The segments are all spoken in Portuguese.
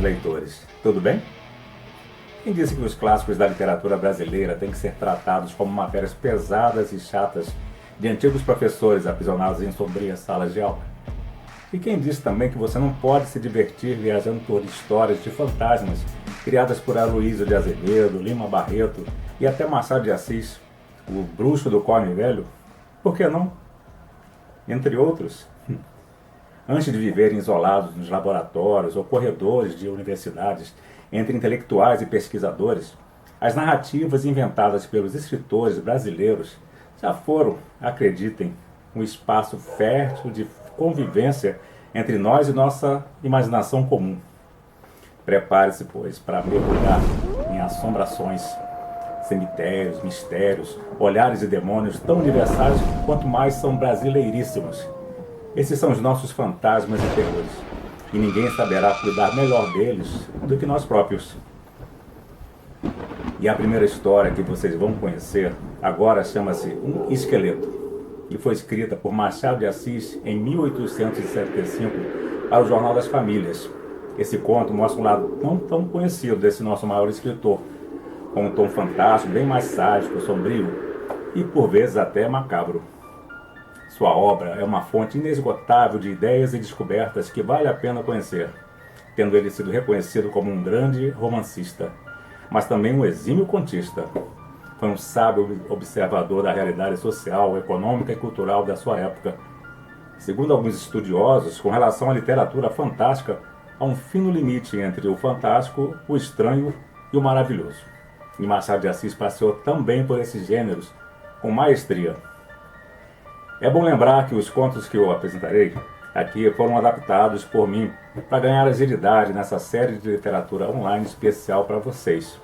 leitores, tudo bem? Quem disse que os clássicos da literatura brasileira têm que ser tratados como matérias pesadas e chatas de antigos professores aprisionados em sombrias salas de aula? E quem disse também que você não pode se divertir viajando por histórias de fantasmas criadas por Aloysio de Azevedo, Lima Barreto e até Machado de Assis, o bruxo do Corne Velho? Por que não? Entre outros. Antes de viverem isolados nos laboratórios ou corredores de universidades, entre intelectuais e pesquisadores, as narrativas inventadas pelos escritores brasileiros já foram, acreditem, um espaço fértil de convivência entre nós e nossa imaginação comum. Prepare-se, pois, para mergulhar em assombrações, cemitérios, mistérios, olhares e demônios tão universais quanto mais são brasileiríssimos. Esses são os nossos fantasmas e terrores, e ninguém saberá cuidar melhor deles do que nós próprios. E a primeira história que vocês vão conhecer agora chama-se Um Esqueleto, e foi escrita por Machado de Assis em 1875 para o Jornal das Famílias. Esse conto mostra um lado não tão conhecido desse nosso maior escritor, com um tom fantástico, bem mais sádico, sombrio e por vezes até macabro. Sua obra é uma fonte inesgotável de ideias e descobertas que vale a pena conhecer, tendo ele sido reconhecido como um grande romancista, mas também um exímio contista. Foi um sábio observador da realidade social, econômica e cultural da sua época. Segundo alguns estudiosos, com relação à literatura fantástica, há um fino limite entre o fantástico, o estranho e o maravilhoso. E Machado de Assis passeou também por esses gêneros com maestria. É bom lembrar que os contos que eu apresentarei aqui foram adaptados por mim para ganhar agilidade nessa série de literatura online especial para vocês,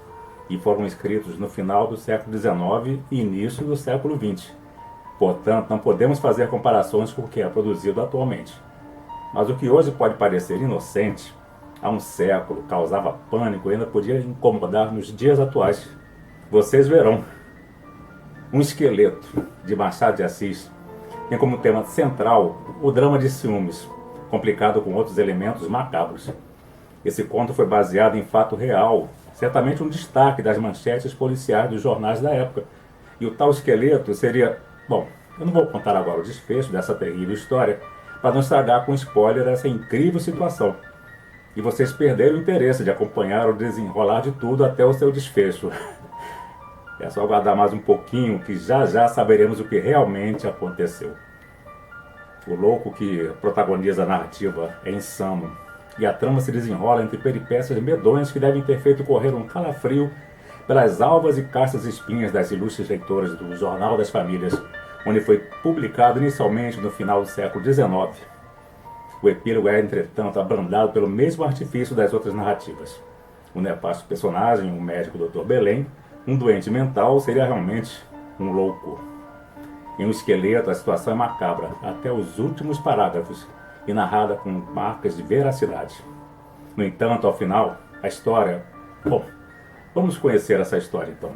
e foram escritos no final do século XIX e início do século XX. Portanto, não podemos fazer comparações com o que é produzido atualmente. Mas o que hoje pode parecer inocente, há um século causava pânico e ainda podia incomodar nos dias atuais. Vocês verão. Um Esqueleto, de Machado de Assis, tem como tema central o drama de ciúmes, complicado com outros elementos macabros. Esse conto foi baseado em fato real, certamente um destaque das manchetes policiais dos jornais da época. E o tal esqueleto seria... Bom, eu não vou contar agora o desfecho dessa terrível história, para não estragar com spoiler essa incrível situação. E vocês perderam o interesse de acompanhar o desenrolar de tudo até o seu desfecho. É só aguardar mais um pouquinho que já já saberemos o que realmente aconteceu. O louco que protagoniza a narrativa é insano, e a trama se desenrola entre peripécias medonhas que devem ter feito correr um calafrio pelas alvas e castas espinhas das ilustres leitoras do Jornal das Famílias, onde foi publicado inicialmente no final do século XIX. O epílogo é, entretanto, abrandado pelo mesmo artifício das outras narrativas. O nefasto personagem, o médico Dr. Belém, um doente mental, seria realmente um louco. Em Um Esqueleto, a situação é macabra, até os últimos parágrafos, e narrada com marcas de veracidade. No entanto, ao final, a história... Bom, vamos conhecer essa história então.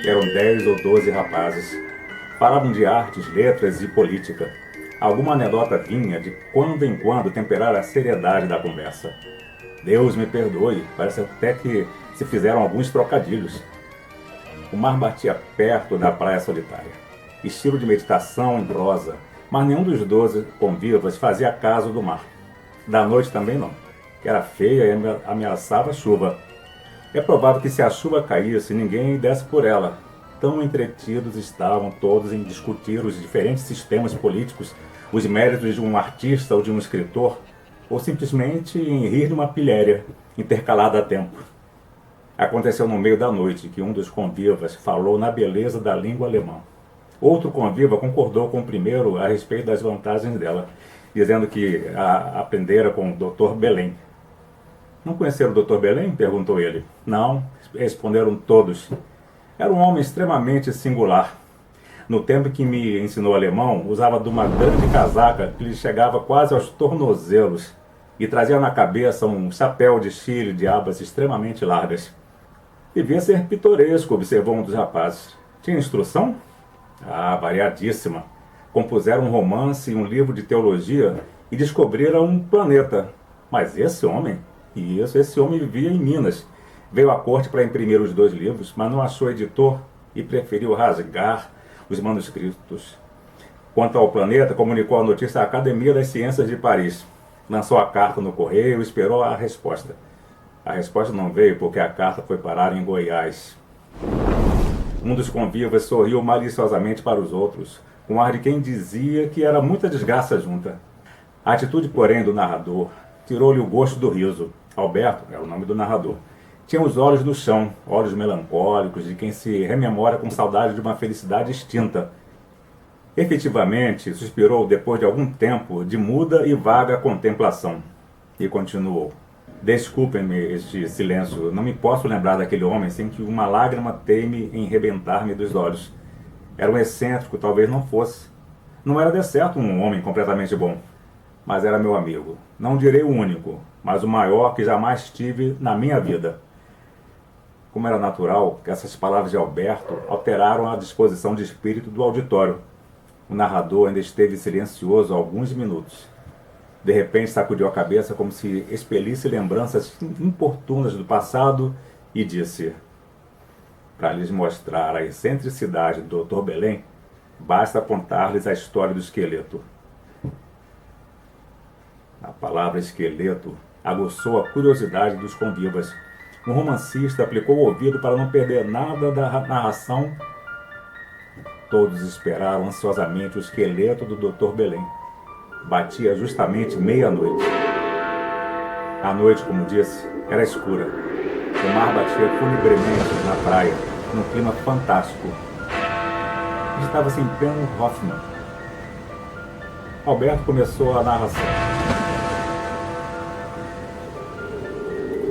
Eram 10 ou 12 rapazes. Falavam de artes, letras e política. Alguma anedota vinha de quando em quando temperar a seriedade da conversa. Deus me perdoe, parece até que se fizeram alguns trocadilhos. O mar batia perto da praia solitária. Estilo de meditação em prosa, mas nenhum dos 12 convivas fazia caso do mar. Da noite também não, que era feia e ameaçava chuva. É provável que se a chuva caísse, ninguém desse por ela. Tão entretidos estavam todos em discutir os diferentes sistemas políticos, os méritos de um artista ou de um escritor, ou simplesmente em rir de uma pilhéria, intercalada a tempo. Aconteceu no meio da noite que um dos convivas falou na beleza da língua alemã. Outro conviva concordou com o primeiro a respeito das vantagens dela, dizendo que a aprendera com o Dr. Belém. Não conheceram o Dr. Belém? Perguntou ele. Não, responderam todos. Era um homem extremamente singular. No tempo que me ensinou alemão, usava de uma grande casaca que lhe chegava quase aos tornozelos e trazia na cabeça um chapéu de chile de abas extremamente largas. Devia ser pitoresco, observou um dos rapazes. Tinha instrução? Ah, variadíssima. Compuseram um romance e um livro de teologia e descobriram um planeta. Mas esse homem? Isso, esse homem vivia em Minas. Veio à corte para imprimir os 2 livros, mas não achou editor e preferiu rasgar os manuscritos. Quanto ao planeta, comunicou a notícia à Academia das Ciências de Paris. Lançou a carta no correio e esperou a resposta. A resposta não veio porque a carta foi parar em Goiás. Um dos convivas sorriu maliciosamente para os outros, com ar de quem dizia que era muita desgraça junta. A atitude, porém, do narrador tirou-lhe o gosto do riso. Alberto, é o nome do narrador, tinha os olhos no chão, olhos melancólicos de quem se rememora com saudade de uma felicidade extinta. Efetivamente, suspirou depois de algum tempo de muda e vaga contemplação. E continuou. Desculpem-me este silêncio, não me posso lembrar daquele homem sem que uma lágrima teime em rebentar-me dos olhos. Era um excêntrico, talvez não fosse. Não era de certo um homem completamente bom, mas era meu amigo. Não direi o único, mas o maior que jamais tive na minha vida. Como era natural, que essas palavras de Alberto alteraram a disposição de espírito do auditório. O narrador ainda esteve silencioso alguns minutos. De repente sacudiu a cabeça como se expelisse lembranças importunas do passado e disse: para lhes mostrar a excentricidade do Dr. Belém, basta contar-lhes a história do esqueleto. A palavra esqueleto aguçou a curiosidade dos convivas. Um romancista aplicou o ouvido para não perder nada da narração. Todos esperaram ansiosamente o esqueleto do Dr. Belém. Batia justamente meia-noite. A noite, como disse, era escura. O mar batia funebremente na praia, num clima fantástico. Estava-se em pleno Hoffmann. Alberto começou a narração.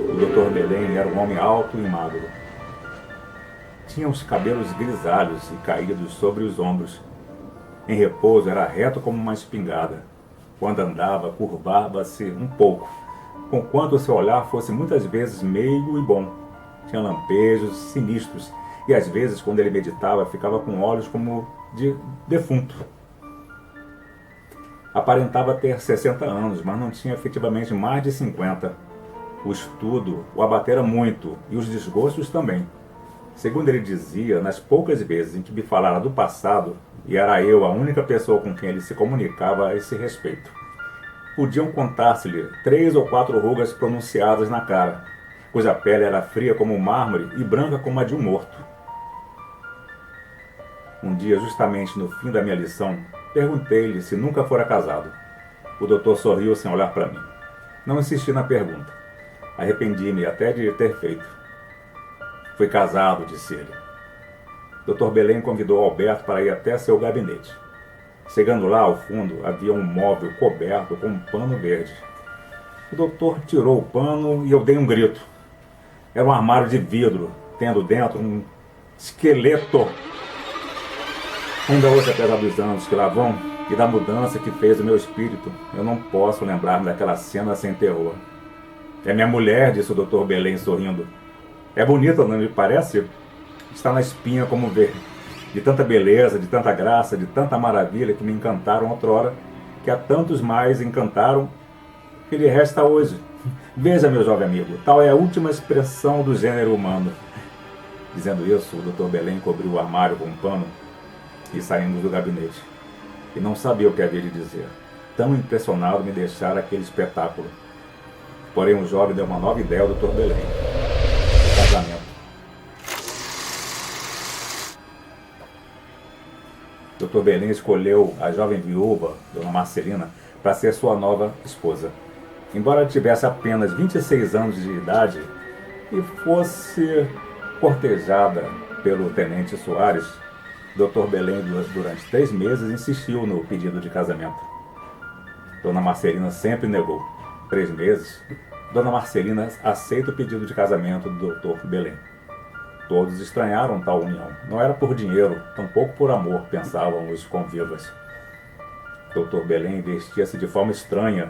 O Dr. Belém era um homem alto e magro. Tinha os cabelos grisalhos e caídos sobre os ombros. Em repouso era reto como uma espingarda. Quando andava, curvava-se um pouco, conquanto seu olhar fosse muitas vezes meigo e bom. Tinha lampejos sinistros, e às vezes, quando ele meditava, ficava com olhos como de defunto. Aparentava ter 60 anos, mas não tinha efetivamente mais de 50. O estudo o abatera muito, e os desgostos também. Segundo ele dizia, nas poucas vezes em que me falara do passado, e era eu a única pessoa com quem ele se comunicava a esse respeito, podiam contar-se-lhe 3 ou 4 rugas pronunciadas na cara, cuja pele era fria como o mármore e branca como a de um morto. Um dia, justamente no fim da minha lição, perguntei-lhe se nunca fora casado. O doutor sorriu sem olhar para mim. Não insisti na pergunta. Arrependi-me até de ter feito. Fui casado, disse ele. Dr. Belém convidou Alberto para ir até seu gabinete. Chegando lá, ao fundo, havia um móvel coberto com um pano verde. O doutor tirou o pano e eu dei um grito. Era um armário de vidro, tendo dentro um esqueleto. Ainda hoje, apesar dos anos que lá vão e da mudança que fez o meu espírito, eu não posso lembrar-me daquela cena sem terror. É minha mulher, disse o Dr. Belém sorrindo. É bonita, não lhe parece? Está na espinha como vê. De tanta beleza, de tanta graça, de tanta maravilha que me encantaram outrora, que a tantos mais encantaram, que lhe resta hoje. Veja, meu jovem amigo, tal é a última expressão do gênero humano. Dizendo isso, o Dr. Belém cobriu o armário com um pano e saímos do gabinete. E não sabia o que havia de dizer. Tão impressionado me deixara aquele espetáculo. Porém, o jovem deu uma nova ideia ao Dr. Belém. O casamento. Dr. Belém escolheu a jovem viúva, Dona Marcelina, para ser sua nova esposa. Embora tivesse apenas 26 anos de idade e fosse cortejada pelo tenente Soares, Dr. Belém, durante 3 meses, insistiu no pedido de casamento. Dona Marcelina sempre negou. 3 meses, Dona Marcelina aceita o pedido de casamento do Dr. Belém. Todos estranharam tal união. Não era por dinheiro, tampouco por amor, pensavam os convivas. Dr. Belém vestia-se de forma estranha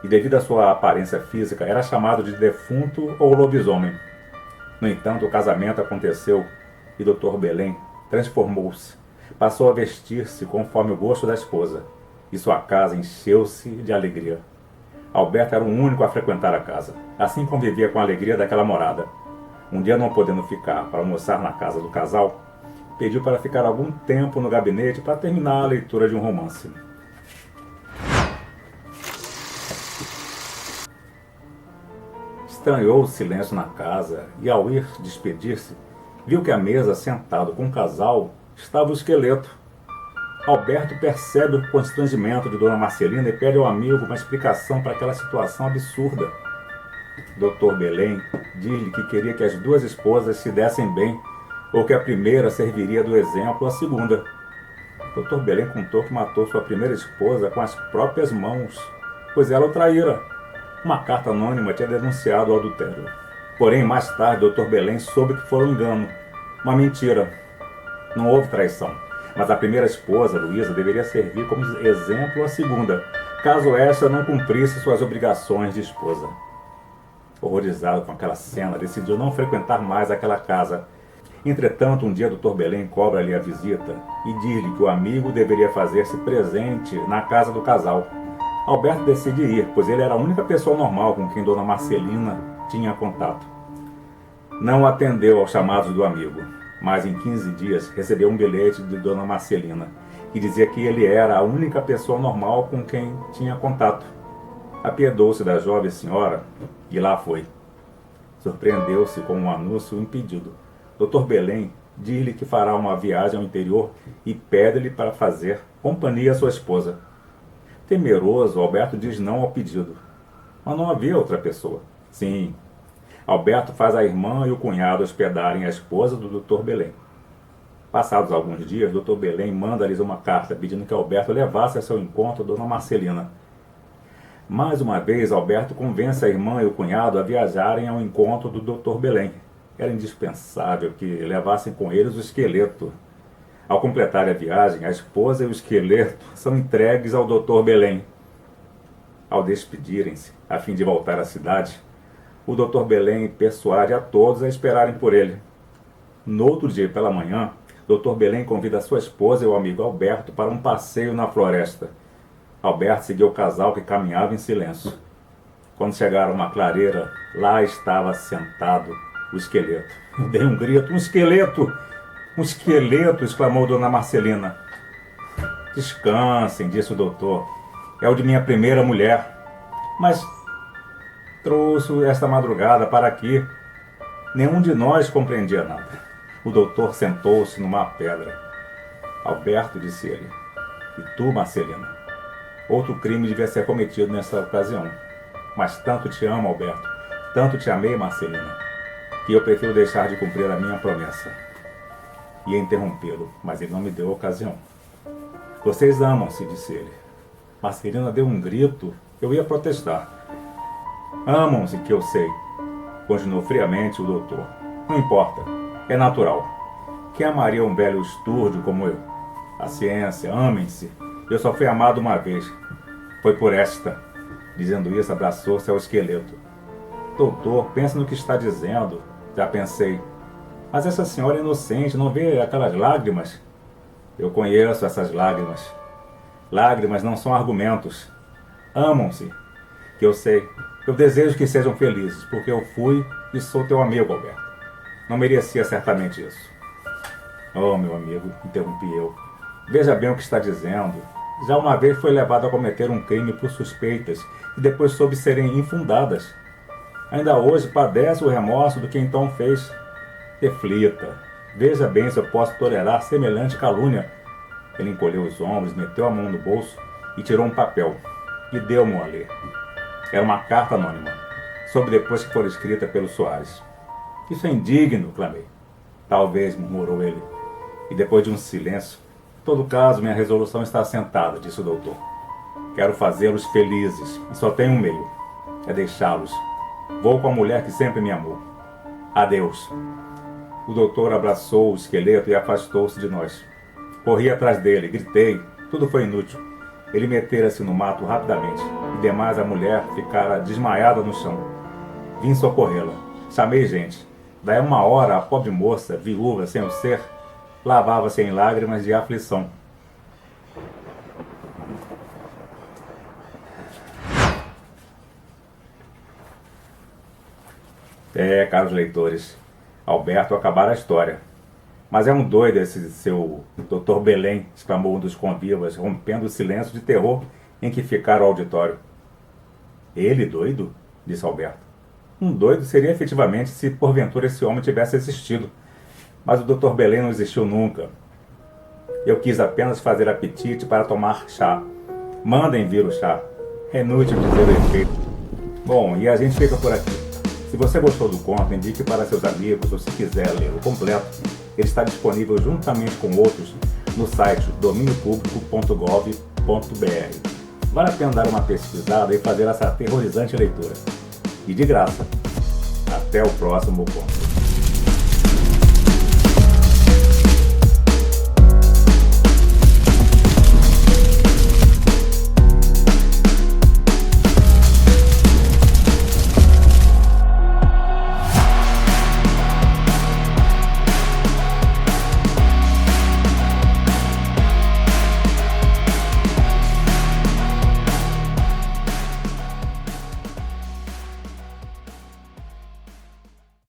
e, devido à sua aparência física, era chamado de defunto ou lobisomem. No entanto, o casamento aconteceu e Dr. Belém transformou-se. Passou a vestir-se conforme o gosto da esposa e sua casa encheu-se de alegria. Alberto era o único a frequentar a casa. Assim convivia com a alegria daquela morada. Um dia, não podendo ficar para almoçar na casa do casal, pediu para ficar algum tempo no gabinete para terminar a leitura de um romance. Estranhou o silêncio na casa e, ao ir despedir-se, viu que à mesa, sentado com o casal, estava o esqueleto. Alberto percebe o constrangimento de Dona Marcelina e pede ao amigo uma explicação para aquela situação absurda. Dr. Belém diz-lhe que queria que as duas esposas se dessem bem, ou que a primeira serviria do exemplo à segunda. Dr. Belém contou que matou sua primeira esposa com as próprias mãos, pois ela o traíra. Uma carta anônima tinha denunciado o adultério. Porém, mais tarde, Dr. Belém soube que foi um engano, uma mentira. Não houve traição, mas a primeira esposa, Luísa, deveria servir como exemplo à segunda, caso esta não cumprisse suas obrigações de esposa. Horrorizado com aquela cena, decidiu não frequentar mais aquela casa. Entretanto, um dia Dr. Belém cobra-lhe a visita e diz-lhe que o amigo deveria fazer-se presente na casa do casal. Alberto decide ir, pois ele era a única pessoa normal com quem Dona Marcelina tinha contato. Não atendeu aos chamados do amigo, mas em 15 dias recebeu um bilhete de Dona Marcelina, que dizia que ele era a única pessoa normal com quem tinha contato. Apiedou-se da jovem senhora e lá foi. Surpreendeu-se com um anúncio impedido. Dr. Belém diz-lhe que fará uma viagem ao interior e pede-lhe para fazer companhia à sua esposa. Temeroso, Alberto diz não ao pedido. Mas não havia outra pessoa. Sim, Alberto faz a irmã e o cunhado hospedarem a esposa do Dr. Belém. Passados alguns dias, Dr. Belém manda-lhes uma carta pedindo que Alberto levasse a seu encontro Dona Marcelina. Mais uma vez, Alberto convence a irmã e o cunhado a viajarem ao encontro do Dr. Belém. Era indispensável que levassem com eles o esqueleto. Ao completar a viagem, a esposa e o esqueleto são entregues ao Dr. Belém. Ao despedirem-se, a fim de voltar à cidade, o Dr. Belém persuade a todos a esperarem por ele. No outro dia, pela manhã, Dr. Belém convida a sua esposa e o amigo Alberto para um passeio na floresta. Alberto seguiu o casal que caminhava em silêncio. Quando chegaram a uma clareira, lá estava sentado o esqueleto. Eu dei um grito: um esqueleto! Um esqueleto! Exclamou Dona Marcelina. Descansem, disse o doutor. É o de minha primeira mulher. Mas trouxe esta madrugada para aqui. Nenhum de nós compreendia nada. O doutor sentou-se numa pedra. Alberto, disse ele. E tu, Marcelina? Outro crime devia ser cometido nessa ocasião. Mas tanto te amo, Alberto. Tanto te amei, Marcelina, que eu prefiro deixar de cumprir a minha promessa. Ia interrompê-lo, mas ele não me deu ocasião. Vocês amam-se, disse ele. Marcelina deu um grito. Eu ia protestar. Amam-se, que eu sei, continuou friamente o doutor. Não importa, é natural. Quem amaria um velho estúrdio como eu? A ciência, amem-se. Eu só fui amado uma vez. Foi por esta. Dizendo isso, abraçou-se ao esqueleto. Doutor, pensa no que está dizendo. Já pensei. Mas essa senhora é inocente, não vê aquelas lágrimas? Eu conheço essas lágrimas. Lágrimas não são argumentos. Amam-se, que eu sei. Eu desejo que sejam felizes, porque eu fui e sou teu amigo, Alberto. Não merecia certamente isso. Oh, meu amigo, interrompi eu. Veja bem o que está dizendo. Já uma vez foi levado a cometer um crime por suspeitas e depois soube serem infundadas. Ainda hoje padece o remorso do que então fez. Reflita. Veja bem se eu posso tolerar semelhante calúnia. Ele encolheu os ombros, meteu a mão no bolso e tirou um papel. E deu-me a ler. Era uma carta anônima, soube depois que fora escrita pelo Soares. Isso é indigno, clamei. Talvez, murmurou ele. E depois de um silêncio, em todo caso, minha resolução está assentada, disse o doutor. Quero fazê-los felizes, e só tenho um meio. É deixá-los. Vou com a mulher que sempre me amou. Adeus. O doutor abraçou o esqueleto e afastou-se de nós. Corri atrás dele, gritei. Tudo foi inútil. Ele metera-se no mato rapidamente, e demais a mulher ficara desmaiada no chão. Vim socorrê-la. Chamei gente. Daí 1 hora, a pobre moça, viúva sem o ser, lavava-se em lágrimas de aflição. Caros leitores, Alberto acabara a história. Mas é um doido esse seu Dr. Belém, exclamou um dos convivas, rompendo o silêncio de terror em que ficara o auditório. Ele doido? Disse Alberto. Um doido seria efetivamente se porventura esse homem tivesse existido. Mas o Dr. Belém não existiu nunca. Eu quis apenas fazer apetite para tomar chá. Mandem vir o chá. É inútil dizer o efeito. Bom, e a gente fica por aqui. Se você gostou do conto, indique para seus amigos ou se quiser ler o completo, ele está disponível juntamente com outros no site dominiopublico.gov.br. Vale a pena dar uma pesquisada e fazer essa aterrorizante leitura. E de graça. Até o próximo conto.